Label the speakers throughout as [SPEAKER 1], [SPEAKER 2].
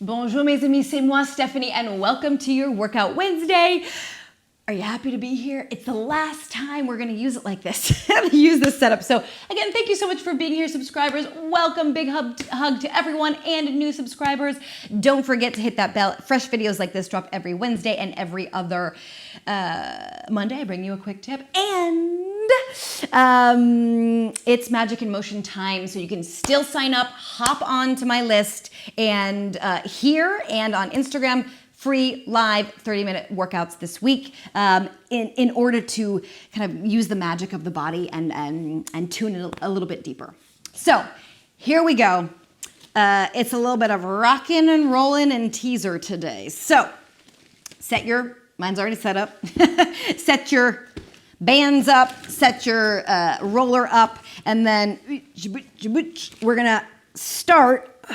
[SPEAKER 1] Bonjour mes amis, c'est moi Stephanie and welcome to your Workout Wednesday. Are you happy to be here? It's the last time we're gonna use it like this, use this setup. So again, thank you so much for being here, subscribers. Welcome, big hug to everyone and new subscribers. Don't forget to hit that bell. Fresh videos like this drop every Wednesday and every other Monday. I bring you a quick tip and it's Magic in Motion time, so you can still sign up, hop on to my list, and here and on Instagram, free live 30-minute workouts this week in order to kind of use the magic of the body and tune it a little bit deeper. So here we go. It's a little bit of rocking and rolling and teaser today. So mine's already set up, set your bands up, set your roller up, and then we're gonna start.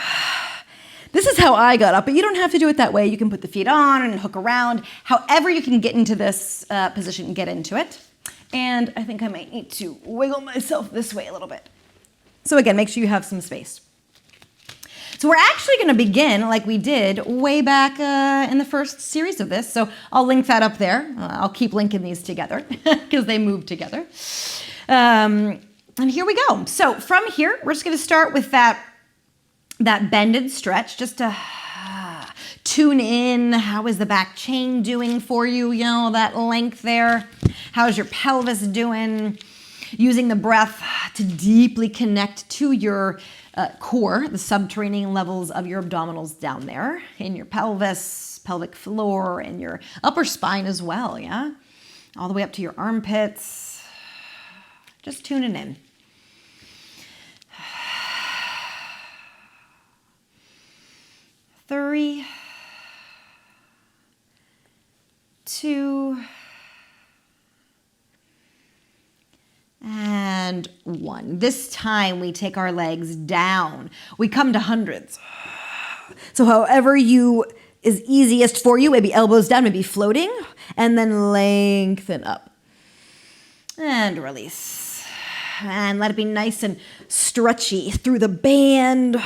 [SPEAKER 1] This is how I got up, but you don't have to do it that way. You can put the feet on and hook around. However you can get into this position, get into it. And I think I might need to wiggle myself this way a little bit. So again, make sure you have some space. So we're actually gonna begin like we did way back in the first series of this. So I'll link that up there. I'll keep linking these together because they move together. And here we go. So from here, we're just gonna start with that bended stretch just to tune in. How is the back chain doing for you? You know, that length there. How's your pelvis doing? Using the breath to deeply connect to your core, the subterranean levels of your abdominals down there in your pelvis, pelvic floor, and your upper spine as well, yeah? All the way up to your armpits. Just tuning in. 3, 2, and 1. This time we take our legs down. We come to hundreds. So however is easiest for you, maybe elbows down, maybe floating, and then lengthen up. And release. And let it be nice and stretchy through the band,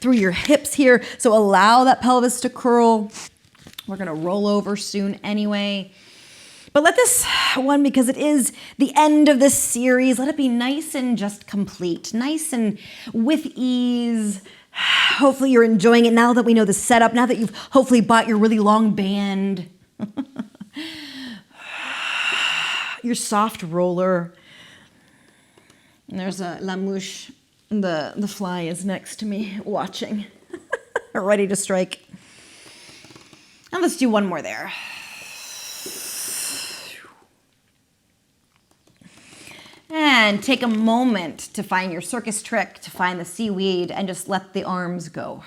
[SPEAKER 1] through your hips here. So allow that pelvis to curl. We're gonna roll over soon anyway. But let this one, because it is the end of this series, let it be nice and just complete, nice and with ease. Hopefully you're enjoying it now that we know the setup, now that you've hopefully bought your really long band, your soft roller. And there's a la mouche. The fly is next to me watching, ready to strike. And let's do one more there. And take a moment to find your circus trick, to find the seaweed, and just let the arms go.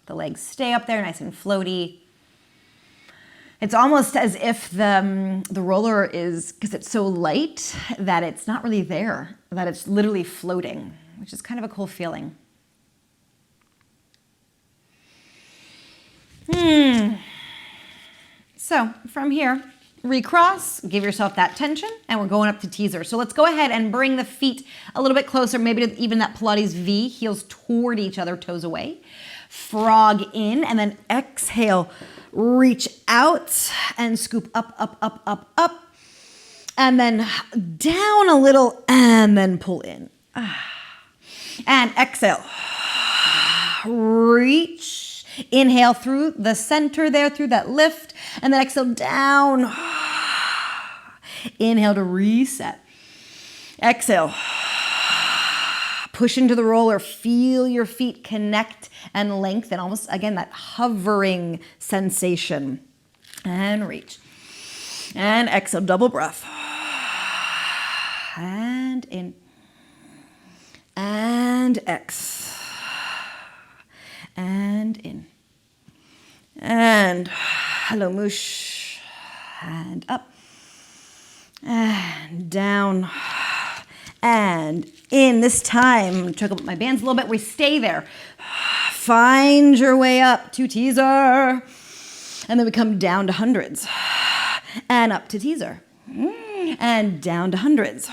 [SPEAKER 1] The legs stay up there nice and floaty. It's almost as if the roller is, because it's so light, that it's not really there, that it's literally floating, which is kind of a cool feeling. So from here, recross, give yourself that tension, and we're going up to teaser. So let's go ahead and bring the feet a little bit closer, maybe to even that Pilates V, heels toward each other, toes away. Frog in, and then exhale, reach out and scoop up, up, up, up, up, and then down a little, and then pull in. And exhale, reach, inhale through the center there, through that lift, and then exhale down, inhale to reset, exhale, push into the roller, feel your feet connect and lengthen, almost again that hovering sensation, and reach, and exhale, double breath, and in, and exhale, and in, and hello moosh, and up, and down, and in. This time, choke up my bands a little bit, we stay there. Find your way up to teaser, and then we come down to hundreds, and up to teaser, and down to hundreds,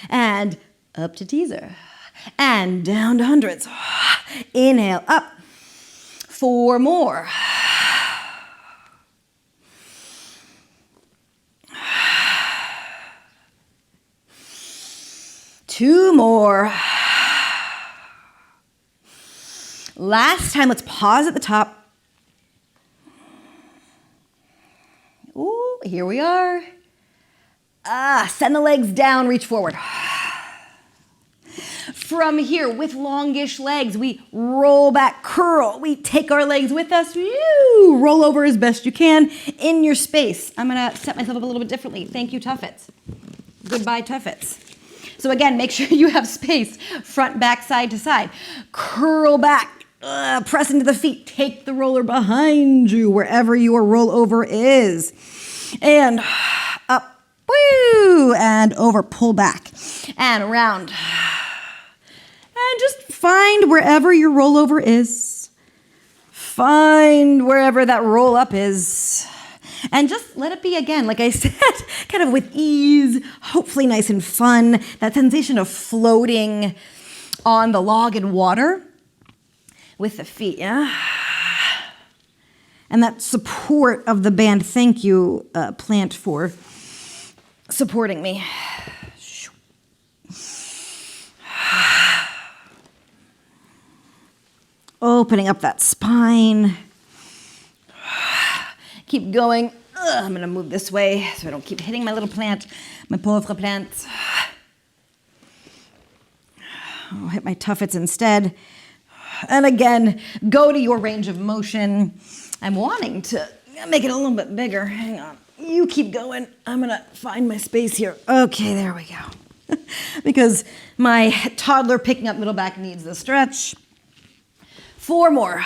[SPEAKER 1] and up to teaser, and down to hundreds. Inhale up, 4 more. 2 more. Last time, let's pause at the top. Ooh, here we are. Send the legs down, reach forward. From here, with longish legs, we roll back, curl. We take our legs with us. Woo, roll over as best you can in your space. I'm gonna set myself up a little bit differently. Thank you, Tuffets. Goodbye, Tuffets. So again, make sure you have space, front, back, side to side. Curl back, press into the feet. Take the roller behind you, wherever your rollover is. And up, woo, and over, pull back, and around. And just find wherever your rollover is. Find wherever that roll up is. And just let it be, again, like I said, kind of with ease, hopefully nice and fun. That sensation of floating on the log in water with the feet, yeah? And that support of the band. Thank you, plant, for supporting me. Opening up that spine. Keep going. I'm going to move this way so I don't keep hitting my little plant, my pauvre plant. I'll hit my tuffets instead. And again, go to your range of motion. I'm wanting to make it a little bit bigger. Hang on. You keep going. I'm going to find my space here. Okay, there we go. Because my toddler picking up middle back needs the stretch. 4 more.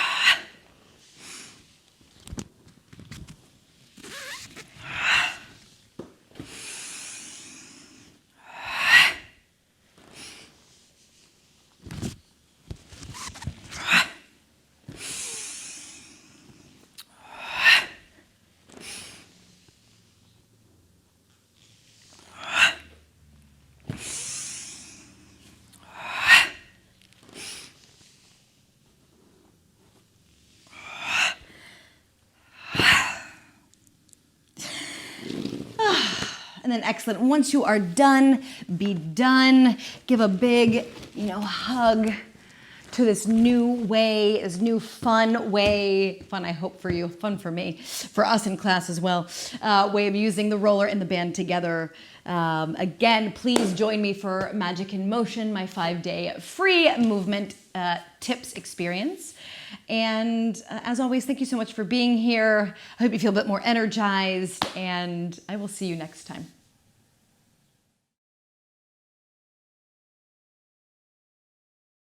[SPEAKER 1] And then excellent. Once you are done, be done. Give a big, hug to this new way, this new fun way, fun I hope for you, fun for me, for us in class as well, way of using the roller and the band together. Again, please join me for Magic in Motion, my 5-day free movement tips experience. And as always, thank you so much for being here. I hope you feel a bit more energized, and I will see you next time.